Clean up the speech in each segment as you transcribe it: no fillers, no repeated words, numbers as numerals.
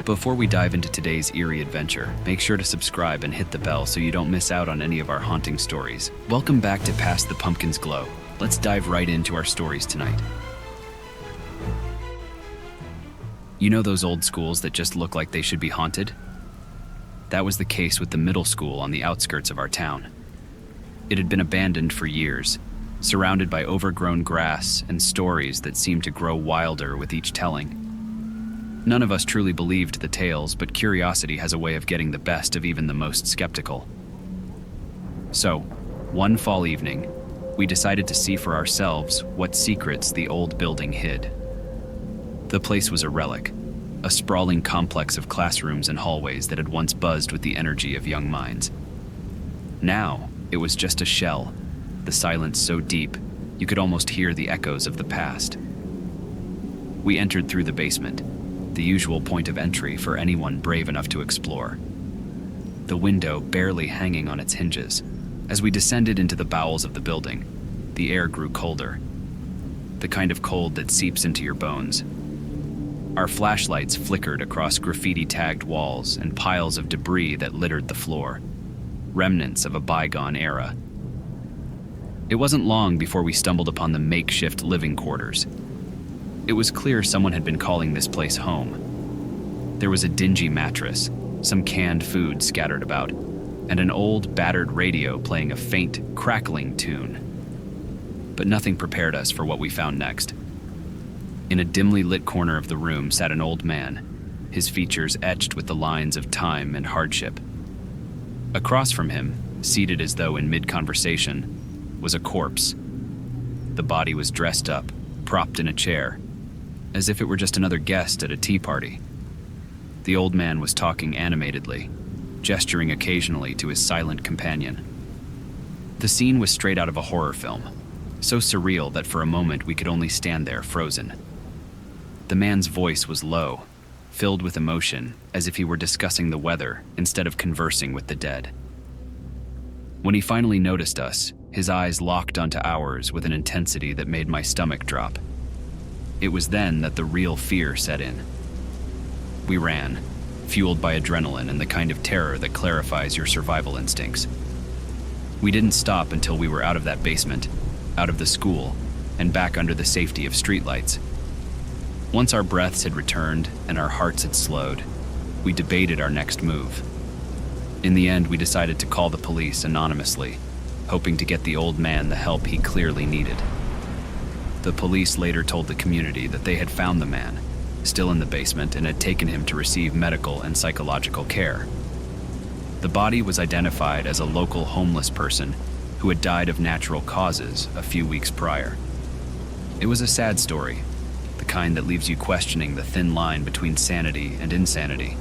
Before we dive into today's eerie adventure, make sure to subscribe and hit the bell so you don't miss out on any of our haunting stories. Welcome back to Past the Pumpkin's Glow. Let's dive right into our stories tonight. You know those old schools that just look like they should be haunted? That was the case with the middle school on the outskirts of our town. It had been abandoned for years, surrounded by overgrown grass and stories that seemed to grow wilder with each telling. None of us truly believed the tales, but curiosity has a way of getting the best of even the most skeptical. So, one fall evening, we decided to see for ourselves what secrets the old building hid. The place was a relic, a sprawling complex of classrooms and hallways that had once buzzed with the energy of young minds. Now, it was just a shell, the silence so deep, you could almost hear the echoes of the past. We entered through the basement, the usual point of entry for anyone brave enough to explore. The window barely hanging on its hinges. As we descended into the bowels of the building, the air grew colder, the kind of cold that seeps into your bones. Our flashlights flickered across graffiti-tagged walls and piles of debris that littered the floor, remnants of a bygone era. It wasn't long before we stumbled upon the makeshift living quarters. It was clear someone had been calling this place home. There was a dingy mattress, some canned food scattered about, and an old, battered radio playing a faint, crackling tune. But nothing prepared us for what we found next. In a dimly lit corner of the room sat an old man, his features etched with the lines of time and hardship. Across from him, seated as though in mid-conversation, was a corpse. The body was dressed up, propped in a chair, as if it were just another guest at a tea party. The old man was talking animatedly, gesturing occasionally to his silent companion. The scene was straight out of a horror film, so surreal that for a moment we could only stand there frozen. The man's voice was low, filled with emotion, as if he were discussing the weather instead of conversing with the dead. When he finally noticed us, his eyes locked onto ours with an intensity that made my stomach drop. It was then that the real fear set in. We ran, fueled by adrenaline and the kind of terror that clarifies your survival instincts. We didn't stop until we were out of that basement, out of the school, and back under the safety of streetlights. Once our breaths had returned and our hearts had slowed, we debated our next move. In the end, we decided to call the police anonymously, hoping to get the old man the help he clearly needed. The police later told the community that they had found the man, still in the basement, and had taken him to receive medical and psychological care. The body was identified as a local homeless person who had died of natural causes a few weeks prior. It was a sad story, the kind that leaves you questioning the thin line between sanity and insanity,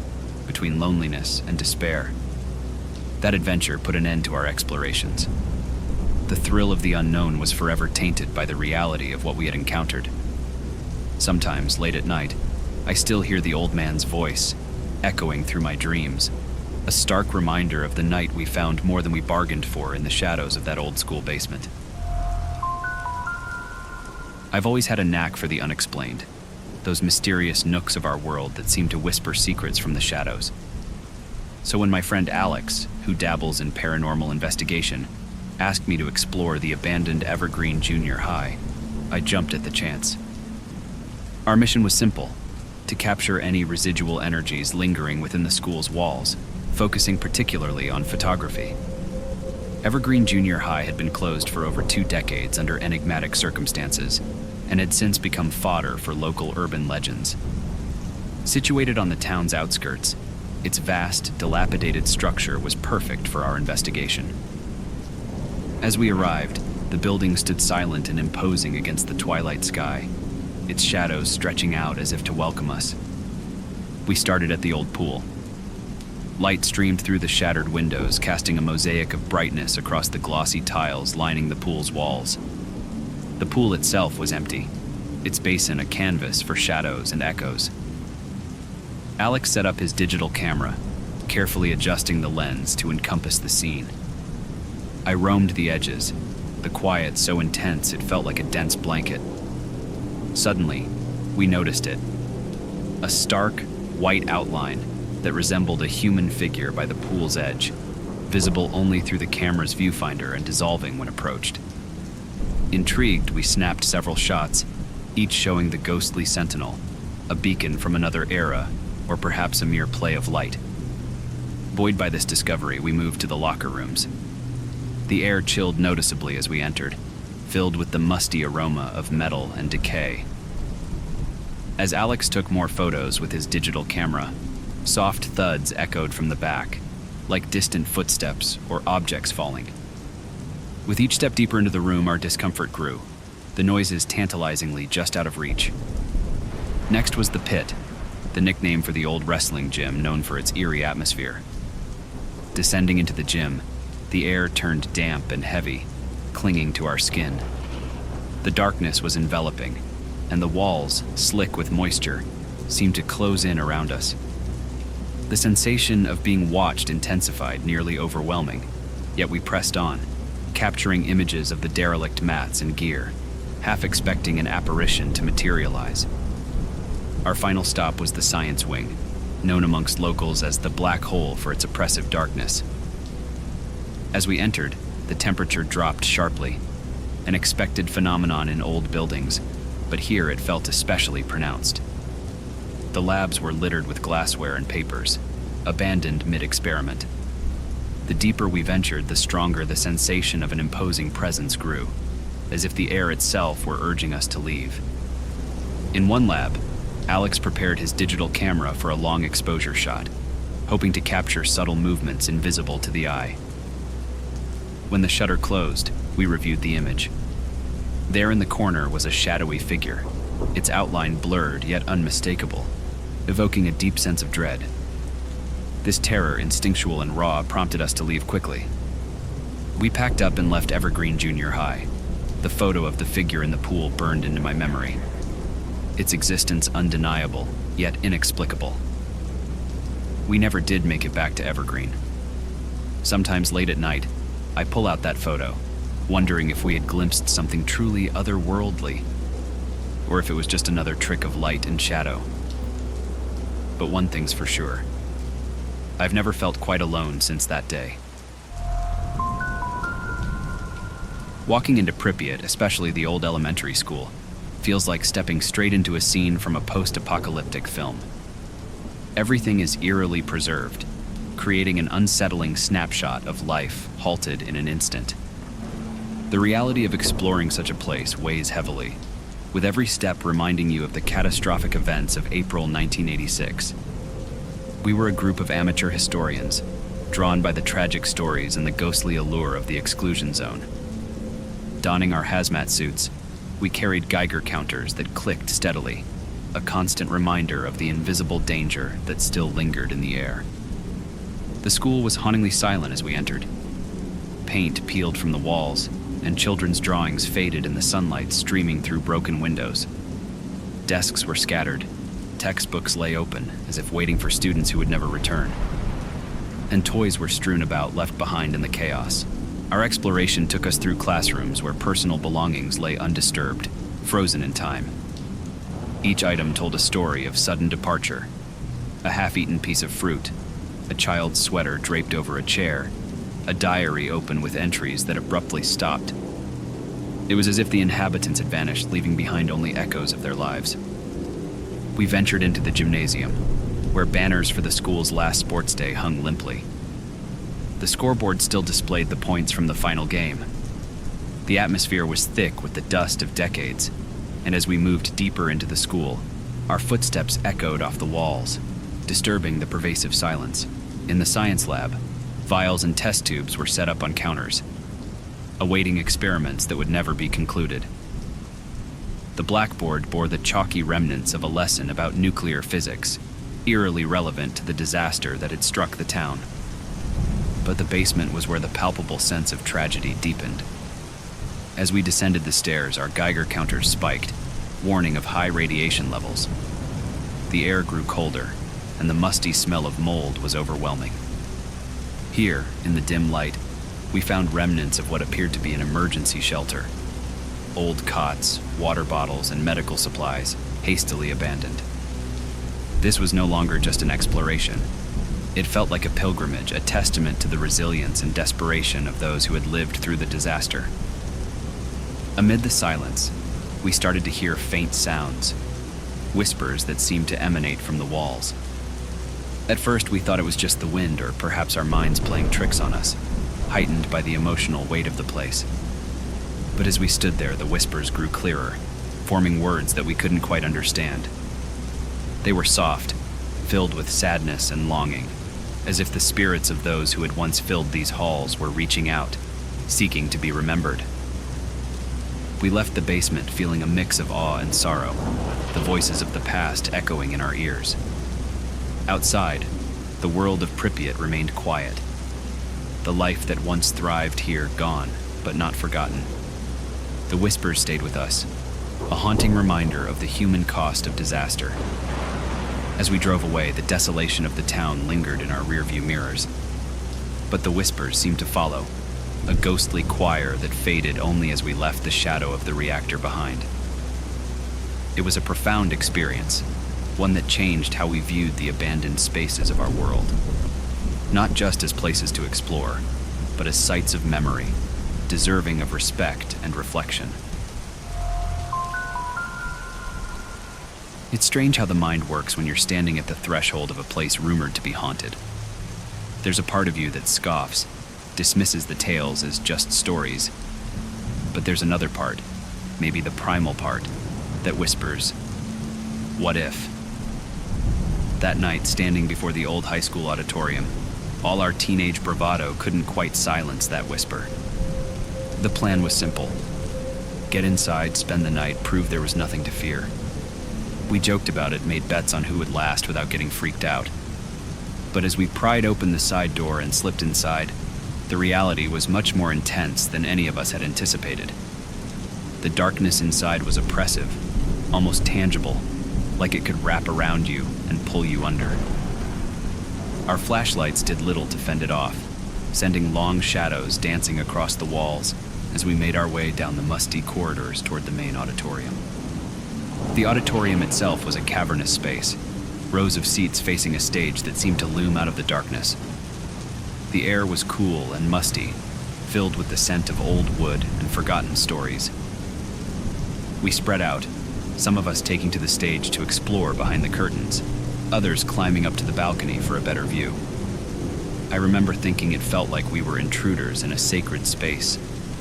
between loneliness and despair. That adventure put an end to our explorations. The thrill of the unknown was forever tainted by the reality of what we had encountered. Sometimes, late at night, I still hear the old man's voice, echoing through my dreams, a stark reminder of the night we found more than we bargained for in the shadows of that old school basement. I've always had a knack for the unexplained, those mysterious nooks of our world that seem to whisper secrets from the shadows. So when my friend Alex, who dabbles in paranormal investigation, asked me to explore the abandoned Evergreen Junior High, I jumped at the chance. Our mission was simple: to capture any residual energies lingering within the school's walls, focusing particularly on photography. Evergreen Junior High had been closed for over 2 decades under enigmatic circumstances, and had since become fodder for local urban legends. Situated on the town's outskirts, its vast, dilapidated structure was perfect for our investigation. As we arrived, the building stood silent and imposing against the twilight sky, its shadows stretching out as if to welcome us. We started at the old pool. Light streamed through the shattered windows, casting a mosaic of brightness across the glossy tiles lining the pool's walls. The pool itself was empty, its basin a canvas for shadows and echoes. Alex set up his digital camera, carefully adjusting the lens to encompass the scene. I roamed the edges, the quiet so intense it felt like a dense blanket. Suddenly, we noticed it. A stark, white outline that resembled a human figure by the pool's edge, visible only through the camera's viewfinder and dissolving when approached. Intrigued, we snapped several shots, each showing the ghostly sentinel, a beacon from another era, or perhaps a mere play of light. Buoyed by this discovery, we moved to the locker rooms. The air chilled noticeably as we entered, filled with the musty aroma of metal and decay. As Alex took more photos with his digital camera, soft thuds echoed from the back, like distant footsteps or objects falling. With each step deeper into the room, our discomfort grew, the noises tantalizingly just out of reach. Next was the pit, the nickname for the old wrestling gym known for its eerie atmosphere. Descending into the gym, the air turned damp and heavy, clinging to our skin. The darkness was enveloping, and the walls, slick with moisture, seemed to close in around us. The sensation of being watched intensified, nearly overwhelming, yet we pressed on, capturing images of the derelict mats and gear, half expecting an apparition to materialize. Our final stop was the science wing, known amongst locals as the black hole for its oppressive darkness. As we entered, the temperature dropped sharply, an expected phenomenon in old buildings, but here it felt especially pronounced. The labs were littered with glassware and papers, abandoned mid-experiment. The deeper we ventured, the stronger the sensation of an imposing presence grew, as if the air itself were urging us to leave. In one lab, Alex prepared his digital camera for a long exposure shot, hoping to capture subtle movements invisible to the eye. When the shutter closed, we reviewed the image. There in the corner was a shadowy figure, its outline blurred yet unmistakable, evoking a deep sense of dread. This terror, instinctual and raw, prompted us to leave quickly. We packed up and left Evergreen Junior High. The photo of the figure in the pool burned into my memory. Its existence undeniable, yet inexplicable. We never did make it back to Evergreen. Sometimes late at night, I pull out that photo, wondering if we had glimpsed something truly otherworldly, or if it was just another trick of light and shadow. But one thing's for sure. I've never felt quite alone since that day. Walking into Pripyat, especially the old elementary school, feels like stepping straight into a scene from a post-apocalyptic film. Everything is eerily preserved, creating an unsettling snapshot of life halted in an instant. The reality of exploring such a place weighs heavily, with every step reminding you of the catastrophic events of April 1986. We were a group of amateur historians, drawn by the tragic stories and the ghostly allure of the exclusion zone. Donning our hazmat suits, we carried Geiger counters that clicked steadily, a constant reminder of the invisible danger that still lingered in the air. The school was hauntingly silent as we entered. Paint peeled from the walls, and children's drawings faded in the sunlight streaming through broken windows. Desks were scattered, textbooks lay open as if waiting for students who would never return. And toys were strewn about, left behind in the chaos. Our exploration took us through classrooms where personal belongings lay undisturbed, frozen in time. Each item told a story of sudden departure: a half-eaten piece of fruit, a child's sweater draped over a chair, a diary open with entries that abruptly stopped. It was as if the inhabitants had vanished, leaving behind only echoes of their lives. We ventured into the gymnasium, where banners for the school's last sports day hung limply. The scoreboard still displayed the points from the final game. The atmosphere was thick with the dust of decades, and as we moved deeper into the school, our footsteps echoed off the walls, disturbing the pervasive silence. In the science lab, vials and test tubes were set up on counters, awaiting experiments that would never be concluded. The blackboard bore the chalky remnants of a lesson about nuclear physics, eerily relevant to the disaster that had struck the town. But the basement was where the palpable sense of tragedy deepened. As we descended the stairs, our Geiger counters spiked, warning of high radiation levels. The air grew colder, and the musty smell of mold was overwhelming. Here, in the dim light, we found remnants of what appeared to be an emergency shelter. Old cots, water bottles, and medical supplies, hastily abandoned. This was no longer just an exploration. It felt like a pilgrimage, a testament to the resilience and desperation of those who had lived through the disaster. Amid the silence, we started to hear faint sounds, whispers that seemed to emanate from the walls. At first, we thought it was just the wind or perhaps our minds playing tricks on us, heightened by the emotional weight of the place. But as we stood there, the whispers grew clearer, forming words that we couldn't quite understand. They were soft, filled with sadness and longing, as if the spirits of those who had once filled these halls were reaching out, seeking to be remembered. We left the basement feeling a mix of awe and sorrow, the voices of the past echoing in our ears. Outside, the world of Pripyat remained quiet. The life that once thrived here gone, but not forgotten. The whispers stayed with us, a haunting reminder of the human cost of disaster. As we drove away, the desolation of the town lingered in our rearview mirrors. But the whispers seemed to follow, a ghostly choir that faded only as we left the shadow of the reactor behind. It was a profound experience, one that changed how we viewed the abandoned spaces of our world. Not just as places to explore, but as sites of memory, deserving of respect and reflection. It's strange how the mind works when you're standing at the threshold of a place rumored to be haunted. There's a part of you that scoffs, dismisses the tales as just stories. But there's another part, maybe the primal part, that whispers, "What if?" That night, standing before the old high school auditorium, all our teenage bravado couldn't quite silence that whisper. The plan was simple. Get inside, spend the night, prove there was nothing to fear. We joked about it, made bets on who would last without getting freaked out. But as we pried open the side door and slipped inside, the reality was much more intense than any of us had anticipated. The darkness inside was oppressive, almost tangible, like it could wrap around you and pull you under. Our flashlights did little to fend it off, sending long shadows dancing across the walls as we made our way down the musty corridors toward the main auditorium. The auditorium itself was a cavernous space, rows of seats facing a stage that seemed to loom out of the darkness. The air was cool and musty, filled with the scent of old wood and forgotten stories. We spread out, some of us taking to the stage to explore behind the curtains, others climbing up to the balcony for a better view. I remember thinking it felt like we were intruders in a sacred space,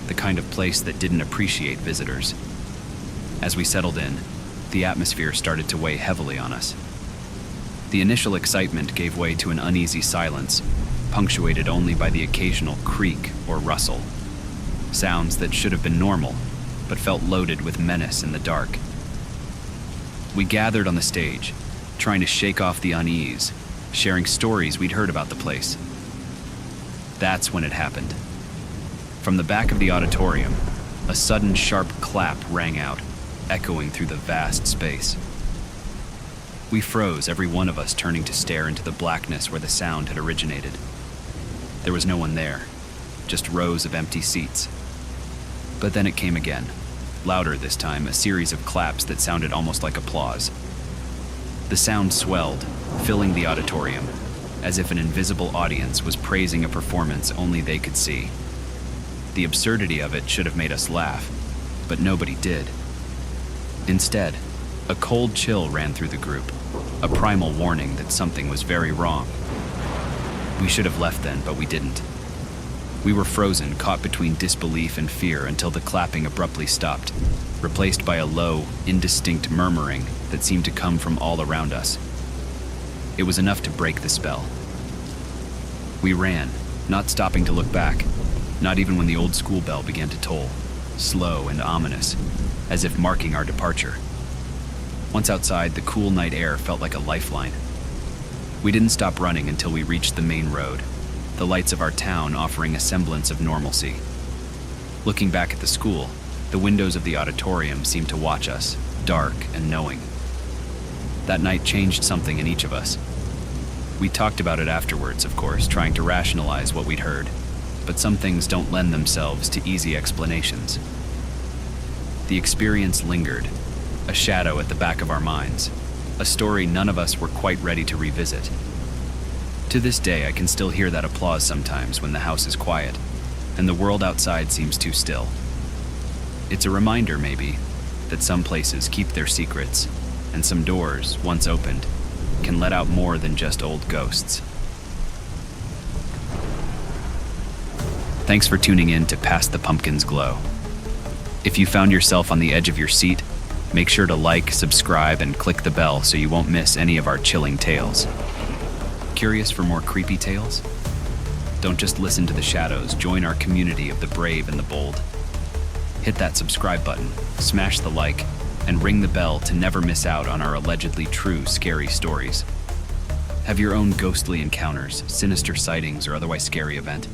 the kind of place that didn't appreciate visitors. As we settled in, the atmosphere started to weigh heavily on us. The initial excitement gave way to an uneasy silence, punctuated only by the occasional creak or rustle. Sounds that should have been normal, but felt loaded with menace in the dark. We gathered on the stage, trying to shake off the unease, sharing stories we'd heard about the place. That's when it happened. From the back of the auditorium, a sudden sharp clap rang out, echoing through the vast space. We froze, every one of us turning to stare into the blackness where the sound had originated. There was no one there, just rows of empty seats. But then it came again, louder this time, a series of claps that sounded almost like applause. The sound swelled, filling the auditorium, as if an invisible audience was praising a performance only they could see. The absurdity of it should have made us laugh, but nobody did. Instead, a cold chill ran through the group, a primal warning that something was very wrong. We should have left then, but we didn't. We were frozen, caught between disbelief and fear until the clapping abruptly stopped, replaced by a low, indistinct murmuring that seemed to come from all around us. It was enough to break the spell. We ran, not stopping to look back, not even when the old school bell began to toll, slow and ominous, as if marking our departure. Once outside, the cool night air felt like a lifeline. We didn't stop running until we reached the main road, the lights of our town offering a semblance of normalcy. Looking back at the school, the windows of the auditorium seemed to watch us, dark and knowing. That night changed something in each of us. We talked about it afterwards, of course, trying to rationalize what we'd heard, but some things don't lend themselves to easy explanations. The experience lingered, a shadow at the back of our minds, a story none of us were quite ready to revisit. To this day, I can still hear that applause sometimes when the house is quiet and the world outside seems too still. It's a reminder, maybe, that some places keep their secrets, and some doors, once opened, can let out more than just old ghosts. Thanks for tuning in to Past the Pumpkin's Glow. If you found yourself on the edge of your seat, make sure to like, subscribe, and click the bell so you won't miss any of our chilling tales. Curious for more creepy tales? Don't just listen to the shadows, join our community of the brave and the bold. Hit that subscribe button, smash the like, and ring the bell to never miss out on our allegedly true scary stories. Have your own ghostly encounters, sinister sightings, or otherwise scary event?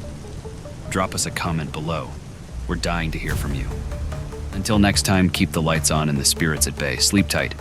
Drop us a comment below. We're dying to hear from you. Until next time, keep the lights on and the spirits at bay. Sleep tight.